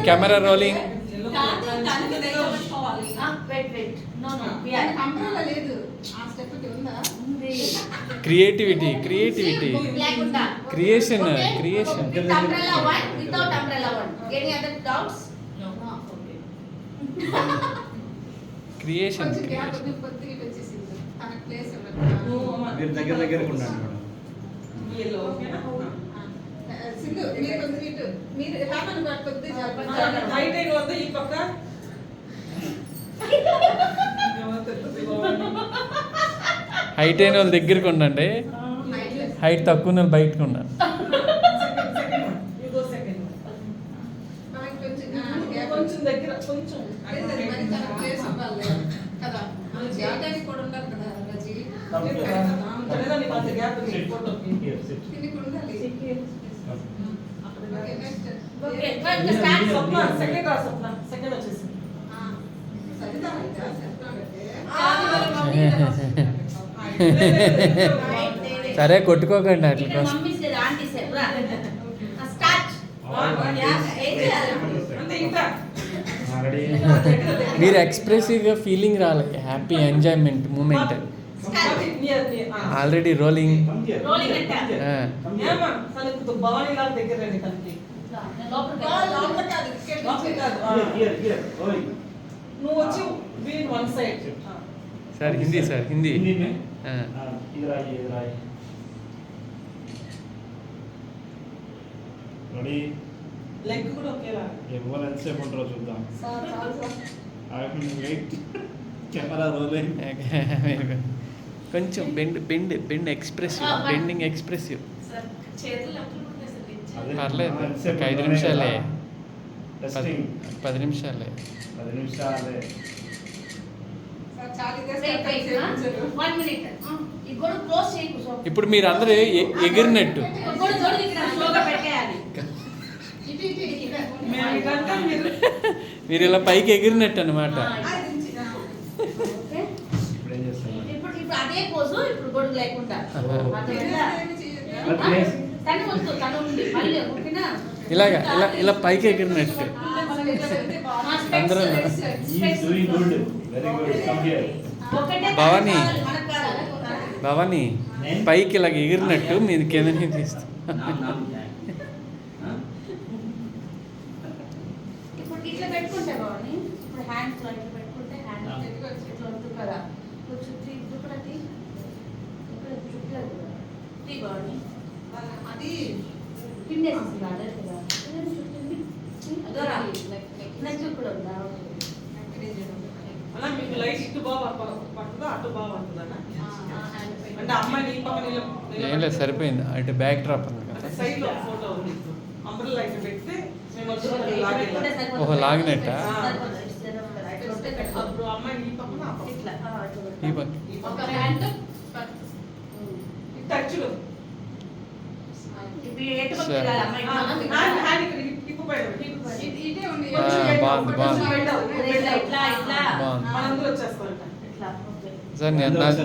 Camera rolling. Creativity creativity creation creation. Creation మీరు దగ్గర దగ్గరకు ఉండండి హైట్ అయిన వాళ్ళు దగ్గరికి ఉండండి, హైట్ తక్కువ ఉన్న వాళ్ళు బయటకు ఉండండి. సరే కొట్టుకోకండి అట్లా. మీరు ఎక్స్ప్రెసివ్గా ఫీలింగ్ రావాలి, happy enjoyment moment. Already rolling. Sir Hindi, sir Hindi. కొంచెం bend bend bend expressive, bending expressive. పర్లేదు, ఒక 5 నిమిషాలే, 10 నిమిషాలే. ఇప్పుడు మీరు అందరూ ఎగిరినట్టు, మీరు ఇలా పైకి ఎగిరినట్టు అన్నమాట. ఇలాగా ఇలా ఇలా పైకి ఎగిరినట్టు అందరూ. భవానీ, భవానీ పైకి ఇలాగ ఎగిరినట్టు మీరు కింద తీస్తా. ఏం లేదు, సరిపోయింది. అటు బ్యాక్ డ్రాప్ ఉంది కదా. ఓహో, లాగినట్ట. ఈ పక్క బాగుంది, బాగుంది. సార్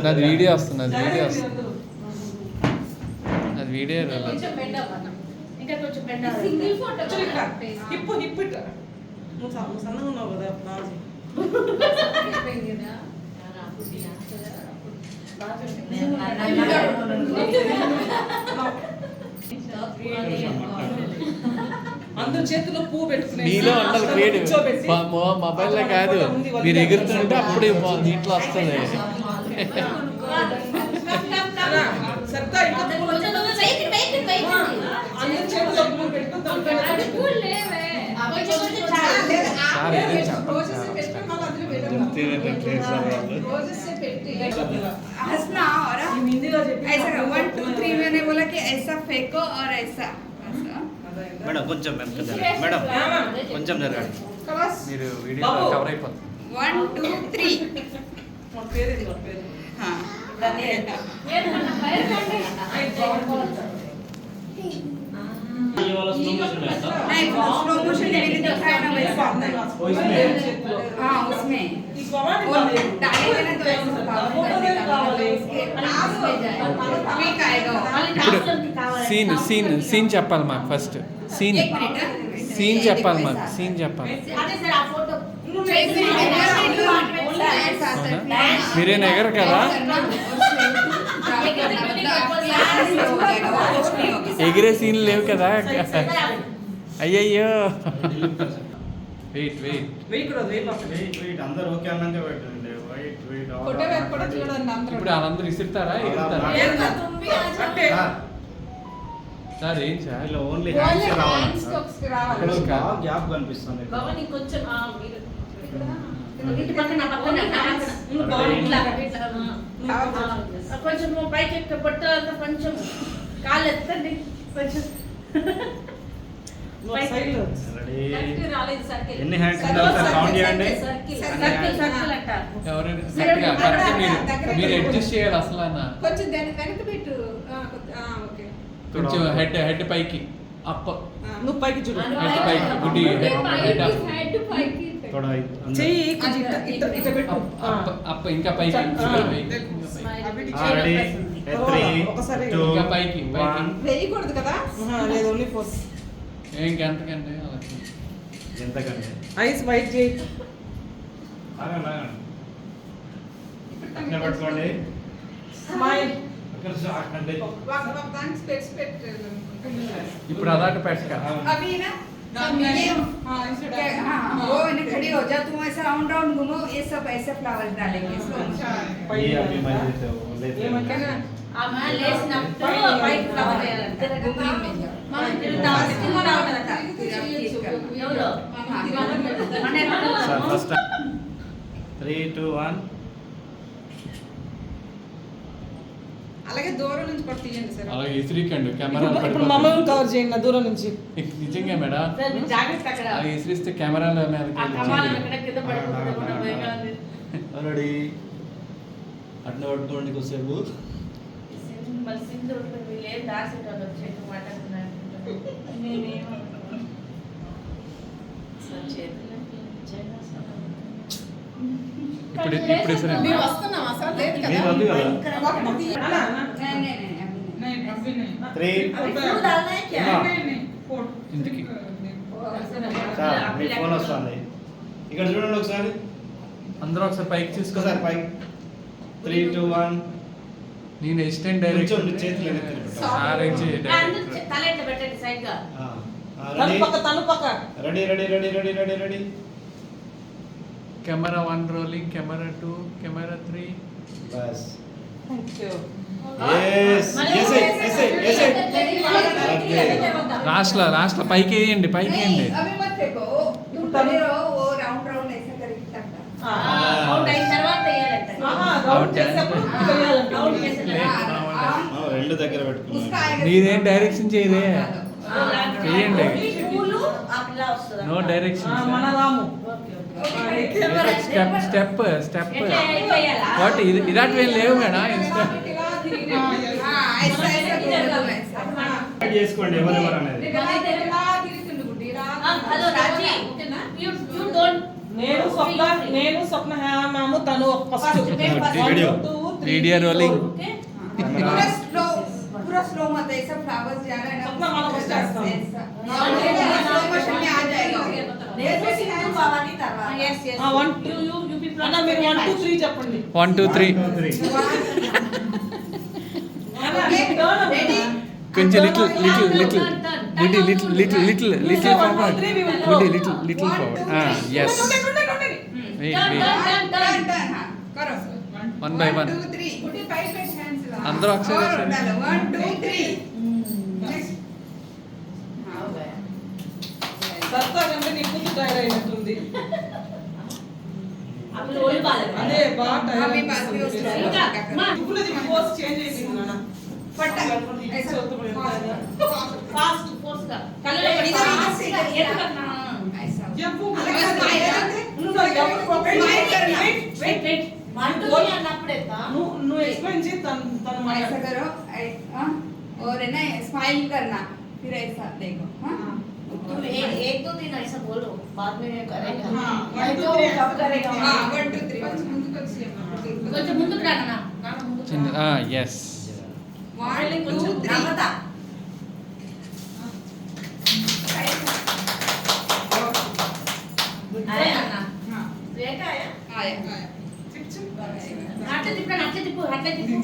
నాది వీడియో వస్తుంది, నాది వీడియో వస్తుంది, నాది వీడియో అందరు చేతిలో పువ్వు పెట్టుకుని మీలో ఉండాలి క్రియేటివ్. మొబైల్లో కాదు, మీరు ఎగురుతుంటే అప్పుడే దీంట్లో వస్తుంది. हंसना और ऐसा 1 2 3 मैंने बोला कि ऐसा फेंको और ऐसा. మేడం కొంచెం మేడం కొంచెం జరగండి, మీరు వీడియో కవర్ అయిపోతుంది. 1 2 3. हाँ नहीं, स्लो मोशन दिखाया ना वैसा. हाँ उसमें डालेंगे ना तो ऐसा पावर करने का मतलब उसके पास में जाए क्विक आएगा సీన్ సీన్ చెప్పాలి మాకు ఫస్ట్ సీన్ एक मिनट సీన్ చెప్పాలి మాకు సీన్ చెప్పాలి మీరేం ఎగరు కదా ఎగిరే సీన్లు లేవు కదా అయ్యయ్యో వెయిట్ వెయిట్ వెయిట్ అందరూ ఓకే అన్నాక పెట్టండి వెయిట్ ఇప్పుడు వాళ్ళందరూ ఇసురుతారా ఎగురుతారా సార్ ఏం సార్ ఇలా ఓన్లీ హ్యాండ్స్ రావాలి అక్కడ బాగా గ్యాప్ కనిపిస్తుంది కొంచెం పైకి పట్టు కొంచెం కాళ్ళు ఎత్తండి కొంచెం ఎన్ని హ్యాండ్స్ కౌంట్ చేయండి ఎవరైనా కరెక్ట్గా కరెక్ట్గా మీరు అడ్జస్ట్ చేయాలి అసలు అన్న కొంచెం వెనక పెట్టు ఓకే కొంచెం హెడ్ పైకి అప్ నువ్వు పైకి చూడు హెడ్ పైకి గుడ్డి హెడ్ थोड़ा చెయ్యి ఇట్లా పెట్టు అప్ ఇంకా పైకి రెడీ 3 ఒకసారి 2 ఇంకా పైకి పైకి వేయకూడదు కదా లేదు ఓన్లీ ఫోర్ ఇంకెంతకంటే ఎంతకంటే ఐస్ వైట్ చేయి అట్లా పట్టుకోండి స్మైల్ ఇప్పుడు అదాట పెట్టక अभी ना वो ना खड़ी हो जा तुम ऐसा राउंड राउंड घूमो ये सब ऐसे फ्लावर्स डालेंगे ये अभी मैं देते हो लेते हो ఆమె లేసినప్పుడు పైకి ఫ్లవర్ వేయాలంటే ఎవరు सर फर्स्ट 3 2 1 అలాగే దూరం నుంచి పట్టు తీయండి సార్ అలాగే ఇసిరికండి కెమెరా ఇప్పుడు మమ్మల్ని కవర్ చేయండి నా దూరం నుంచి నిజంగా మేడం జాగ్రత్త అక్కడ అలా ఇసిరిస్తే కెమెరాల ఆ కమాలు అక్కడ కింద పడిపోతుంది కూడా భయంగా ఉంది. రెడీ అట్లా పట్టుకోండి కొద్దిసేపు మళ్ళీ సింధు ఉంటుంది వీళ్ళు ఏం దాసేటోళ్ళు వచ్చేట్టు మాట్లాడుతున్నారు నేనేమనుకున్నాను చేతులకి ఇచ్చేనా ఇప్పుడు ఇసిరండి మేము వస్తున్నాం అసలు లేదు మీరు వద్దు కదా ఇంటికి సార్ మీ ఫోన్ వస్తుంది ఇక్కడ చూడండి ఒకసారి అందరూ ఒకసారి పైకి ఒకసారి చూసుకోసారి పైకి 3 2 1 నేను అసిస్టెంట్ కొంచెం డైరెక్టర్ చేతులు వెనక్కి పెట్టండి. సార్ ఏం తల ఎట్లా పెట్టండి సైడ్ గా తను పక్క ready ready ready ready ready ready camera 1 rolling camera 2 camera 3 bus thank you yes ऐसे ऐसे ऐसे లాస్ట్ పైకి వేయండి పైకి వేయండి अभी मत फेंको तुम खड़े रहो वो राउंड राउंड ऐसा करके टकता అవుట్ అయిన తర్వాత వేయాలంట రౌండ్ చేసేప్పుడు వేయాలంట అవుట్ చేసేటప్పుడు రెండు దగ్గర उसका పెట్టుకున్నాను आएगा నీదేం డైరెక్షన్ చేయదే చేయండి పూలు ఆ పిల్ల వస్తుందా నో డైరెక్షన్ మన రాము స్టెప్ స్టెప్ స్టెప్ ఎట్లా వేయాలా వాట్ ఇలాంటి వేం లేవు మేడం हाँ ऐसा ऐसा घूमो ऐसा యాడ్ చేసుకోండి ఎవరెవరు అనేది హలో రాజీ యు డోంట్ నేను స్వప్న మ్యామ్ తను first video video rolling okay पूरा स्लो मत ऐसा फ्लावर्स जा रहा है ना अपना वाला बस ऐसा। स्लो मोशन में आ जाएगा నేను సింధు భవాని తర్వాత yes yes 1 you people అన్న మీరు 1 2 3 చెప్పండి 1 2 3 रेडी కొంచెం little forward little forward yes wait Turn, wait turn हां करो 1 by 1 2 3 गुडी 5 पे हैंड्स ला అందరూ ఒకసారి ఒకసారి. 1 2 3 नेक्स्ट हां हो गया సత్తా కంటే నీ కూతురు టైర్ అయినట్టుంది అప్పుడు ఓలి బాలేదు అదే బాగా టైర్ అవి బాగా వస్తాయి. ఇంకా మా ఇప్పుడుది పోస్ట్ చేంజ్ చేసింది నాన్న पट्टा ऐसा ఫాస్ట్ ఫోర్స్ గా కళ్ళు इधर से ऐसा ऐसा చెప్పు अलग स्माइल करते నువ్వు ఎవరు स्माइल करना వెయిట్ వెయిట్ 1 2 అన్నప్పుడేతా నువ్వు ఎక్స్ప్లెయిన్ చేయి తను ऐसा करो हाँ और है ना स्माइल करना फिर ऐसा देखो हाँ तुम एक दो दिन ऐसा बोलो बाद में करेगा हाँ, नहीं 1 2 तो 3 कब करेगा हाँ 1 2 3 కొంచెం ముందుకు వచ్చి కొంచెం ముందుకు రా నాన్న ముందుకు చిన్న రా. ఎస్ 1 2 3 నమ్మత అరే అన్న हाँ రేఖ ఆయా आया చిప్ చిప్ అట్లా తిప్పు అట్లా తిప్పు